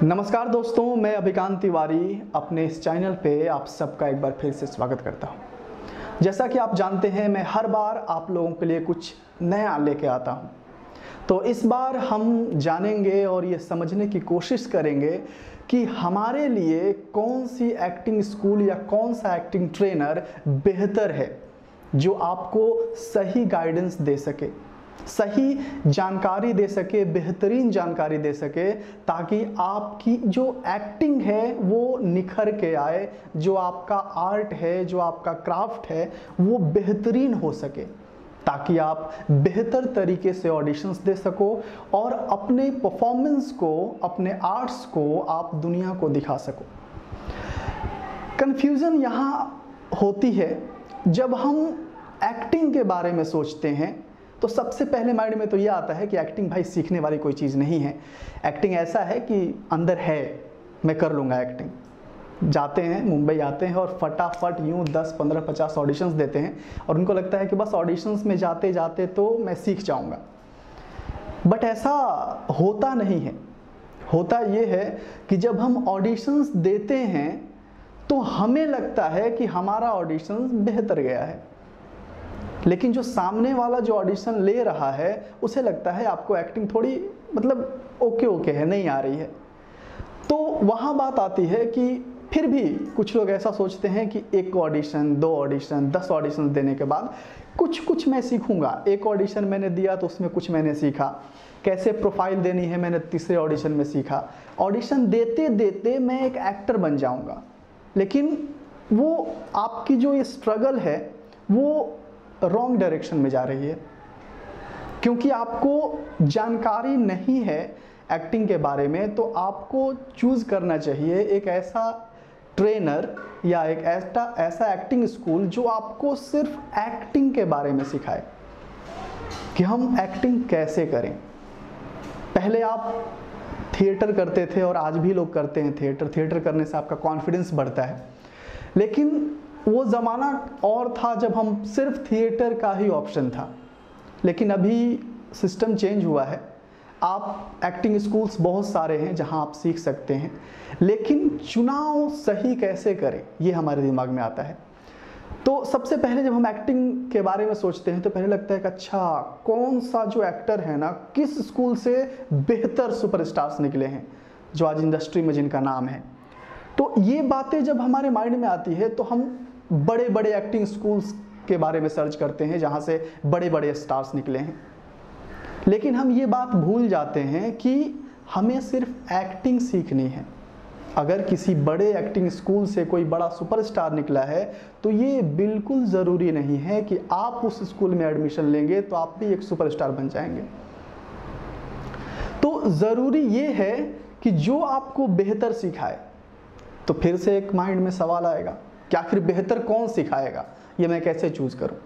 नमस्कार दोस्तों, मैं अभिकांत तिवारी अपने इस चैनल पे आप सबका एक बार फिर से स्वागत करता हूँ। जैसा कि आप जानते हैं, मैं हर बार आप लोगों के लिए कुछ नया लेके आता हूँ। तो इस बार हम जानेंगे और ये समझने की कोशिश करेंगे कि हमारे लिए कौन सी एक्टिंग स्कूल या कौन सा एक्टिंग ट्रेनर बेहतर है, जो आपको सही गाइडेंस दे सके, सही जानकारी दे सके, बेहतरीन जानकारी दे सके, ताकि आपकी जो एक्टिंग है वो निखर के आए, जो आपका आर्ट है, जो आपका क्राफ्ट है वो बेहतरीन हो सके, ताकि आप बेहतर तरीके से ऑडिशंस दे सको और अपने परफॉर्मेंस को, अपने आर्ट्स को आप दुनिया को दिखा सको। कन्फ्यूज़न यहाँ होती है जब हम एक्टिंग के बारे में सोचते हैं, तो सबसे पहले माइंड में तो ये आता है कि एक्टिंग भाई सीखने वाली कोई चीज़ नहीं है। एक्टिंग ऐसा है कि अंदर है, मैं कर लूँगा एक्टिंग। जाते हैं, मुंबई आते हैं और फटाफट यूँ 10, 15, 50 ऑडिशंस देते हैं और उनको लगता है कि बस ऑडिशंस में जाते जाते तो मैं सीख जाऊँगा। बट ऐसा होता नहीं है। होता ये है कि जब हम ऑडिशंस देते हैं तो हमें लगता है कि हमारा ऑडिशंस बेहतर गया है, लेकिन जो सामने वाला जो ऑडिशन ले रहा है उसे लगता है आपको एक्टिंग थोड़ी ओके है, नहीं आ रही है। तो वहाँ बात आती है कि फिर भी कुछ लोग ऐसा सोचते हैं कि एक ऑडिशन, 2 ऑडिशन, 10 ऑडिशन देने के बाद कुछ मैं सीखूंगा। एक ऑडिशन मैंने दिया तो उसमें कुछ मैंने सीखा, कैसे प्रोफाइल देनी है मैंने तीसरे ऑडिशन में सीखा। ऑडिशन देते देते मैं एक एक्टर बन जाऊंगा। लेकिन वो आपकी जो ये स्ट्रगल है वो रॉन्ग डायरेक्शन में जा रही है, क्योंकि आपको जानकारी नहीं है एक्टिंग के बारे में। तो आपको चूज़ करना चाहिए एक ऐसा ट्रेनर या एक ऐसा एक्टिंग स्कूल जो आपको सिर्फ एक्टिंग के बारे में सिखाए कि हम एक्टिंग कैसे करें। पहले आप थिएटर करते थे और आज भी लोग करते हैं थिएटर करने से आपका कॉन्फिडेंस बढ़ता है, लेकिन वो ज़माना और था जब हम सिर्फ थिएटर का ही ऑप्शन था। लेकिन अभी सिस्टम चेंज हुआ है। आप एक्टिंग स्कूल्स बहुत सारे हैं जहां आप सीख सकते हैं, लेकिन चुनाव सही कैसे करें ये हमारे दिमाग में आता है। तो सबसे पहले जब हम एक्टिंग के बारे में सोचते हैं तो पहले लगता है कि अच्छा, कौन सा जो एक्टर है ना, किस स्कूल से बेहतर सुपरस्टार्स निकले हैं जो आज इंडस्ट्री में जिनका नाम है। तो ये बातें जब हमारे माइंड में आती है तो हम बड़े बड़े एक्टिंग स्कूल्स के बारे में सर्च करते हैं जहां से बड़े बड़े स्टार्स निकले हैं। लेकिन हम ये बात भूल जाते हैं कि हमें सिर्फ एक्टिंग सीखनी है। अगर किसी बड़े एक्टिंग स्कूल से कोई बड़ा सुपरस्टार निकला है तो ये बिल्कुल ज़रूरी नहीं है कि आप उस स्कूल में एडमिशन लेंगे तो आप भी एक सुपरस्टार बन जाएंगे। तो ज़रूरी ये है कि जो आपको बेहतर सिखाए। तो फिर से एक माइंड में सवाल आएगा कि आखिर बेहतर कौन सिखाएगा, ये मैं कैसे चूज करूं।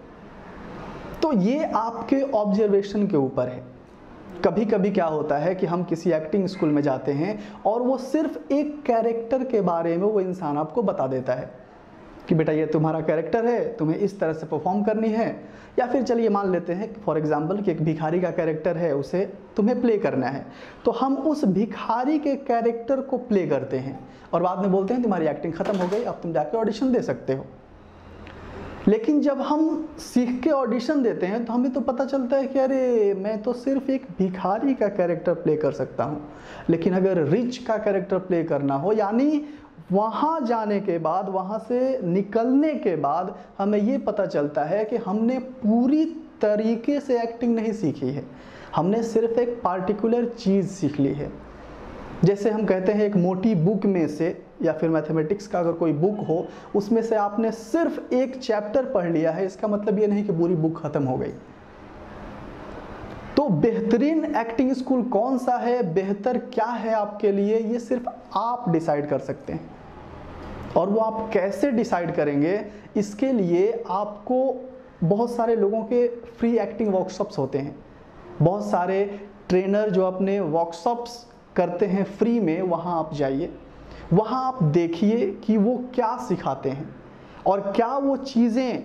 तो ये आपके ऑब्जर्वेशन के ऊपर है। कभी कभी क्या होता है कि हम किसी एक्टिंग स्कूल में जाते हैं और वो सिर्फ एक कैरेक्टर के बारे में वो इंसान आपको बता देता है कि बेटा ये तुम्हारा कैरेक्टर है, तुम्हें इस तरह से परफॉर्म करनी है। या फिर चलिए मान लेते हैं फॉर एग्जांपल कि एक भिखारी का कैरेक्टर है, उसे तुम्हें प्ले करना है, तो हम उस भिखारी के कैरेक्टर को प्ले करते हैं और बाद में बोलते हैं तुम्हारी एक्टिंग खत्म हो गई, अब तुम जाके ऑडिशन दे सकते हो। लेकिन जब हम सीख के ऑडिशन देते हैं तो हमें तो पता चलता है कि अरे मैं तो सिर्फ एक भिखारी का कैरेक्टर प्ले कर सकता हूँ। लेकिन अगर रिच का कैरेक्टर प्ले करना हो, यानी वहाँ जाने के बाद, वहाँ से निकलने के बाद हमें ये पता चलता है कि हमने पूरी तरीके से एक्टिंग नहीं सीखी है, हमने सिर्फ एक पार्टिकुलर चीज़ सीख ली है। जैसे हम कहते हैं एक मोटी बुक में से, या फिर मैथमेटिक्स का अगर कोई बुक हो उसमें से आपने सिर्फ एक चैप्टर पढ़ लिया है, इसका मतलब ये नहीं कि पूरी बुक खत्म हो गई। तो बेहतरीन एक्टिंग स्कूल कौन सा है, बेहतर क्या है आपके लिए, ये सिर्फ आप डिसाइड कर सकते हैं। और वो आप कैसे डिसाइड करेंगे, इसके लिए आपको बहुत सारे लोगों के फ्री एक्टिंग वर्कशॉप्स होते हैं। बहुत सारे ट्रेनर जो अपने वर्कशॉप्स करते हैं फ्री में, वहाँ आप जाइए, वहाँ आप देखिए कि वो क्या सिखाते हैं और क्या वो चीज़ें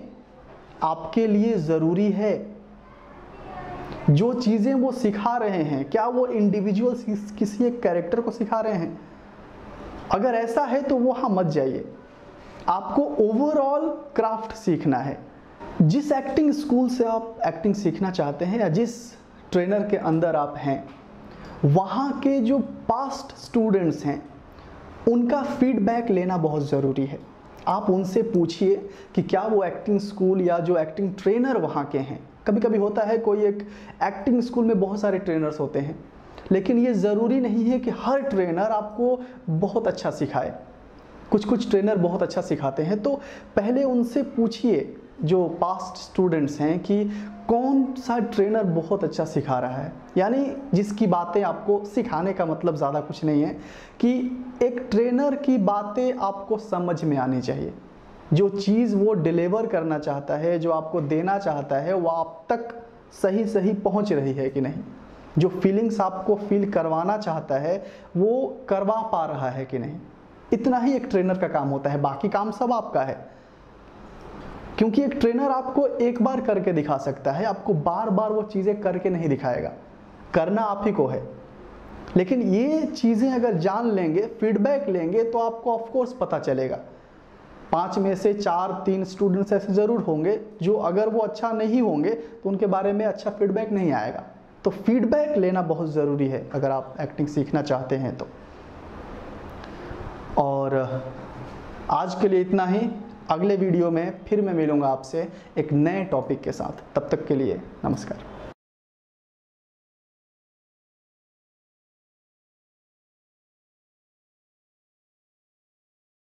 आपके लिए ज़रूरी है। जो चीज़ें वो सिखा रहे हैं, क्या वो इंडिविजुअल किसी एक कैरेक्टर को सिखा रहे हैं, अगर ऐसा है तो वहाँ मत जाइए। आपको ओवरऑल क्राफ्ट सीखना है। जिस एक्टिंग स्कूल से आप एक्टिंग सीखना चाहते हैं या जिस ट्रेनर के अंदर आप हैं, वहाँ के जो पास्ट स्टूडेंट्स हैं उनका फीडबैक लेना बहुत ज़रूरी है। आप उनसे पूछिए कि क्या वो एक्टिंग स्कूल या जो एक्टिंग ट्रेनर वहाँ के हैं, कभी कभी होता है कोई एक एक्टिंग स्कूल में बहुत सारे ट्रेनर्स होते हैं, लेकिन ये ज़रूरी नहीं है कि हर ट्रेनर आपको बहुत अच्छा सिखाए। कुछ कुछ ट्रेनर बहुत अच्छा सिखाते हैं, तो पहले उनसे पूछिए जो पास्ट स्टूडेंट्स हैं कि कौन सा ट्रेनर बहुत अच्छा सिखा रहा है। यानी जिसकी बातें आपको, सिखाने का मतलब ज़्यादा कुछ नहीं है कि एक ट्रेनर की बातें आपको समझ में आनी चाहिए। जो चीज़ वो डिलीवर करना चाहता है, जो आपको देना चाहता है, वो आप तक सही सही पहुंच रही है कि नहीं। जो फीलिंग्स आपको फील करवाना चाहता है वो करवा पा रहा है कि नहीं। इतना ही एक ट्रेनर का काम होता है, बाकी काम सब आपका है। क्योंकि एक ट्रेनर आपको एक बार करके दिखा सकता है, आपको बार बार वो चीज़ें करके नहीं दिखाएगा, करना आप ही को है। लेकिन ये चीज़ें अगर जान लेंगे, फीडबैक लेंगे, तो आपको ऑफकोर्स पता चलेगा। 5 में से 4-3 स्टूडेंट्स ऐसे ज़रूर होंगे जो अगर वो अच्छा नहीं होंगे तो उनके बारे में अच्छा फीडबैक नहीं आएगा। तो फीडबैक लेना बहुत ज़रूरी है अगर आप एक्टिंग सीखना चाहते हैं तो। और आज के लिए इतना ही। अगले वीडियो में फिर मैं मिलूँगा आपसे एक नए टॉपिक के साथ। तब तक के लिए नमस्कार।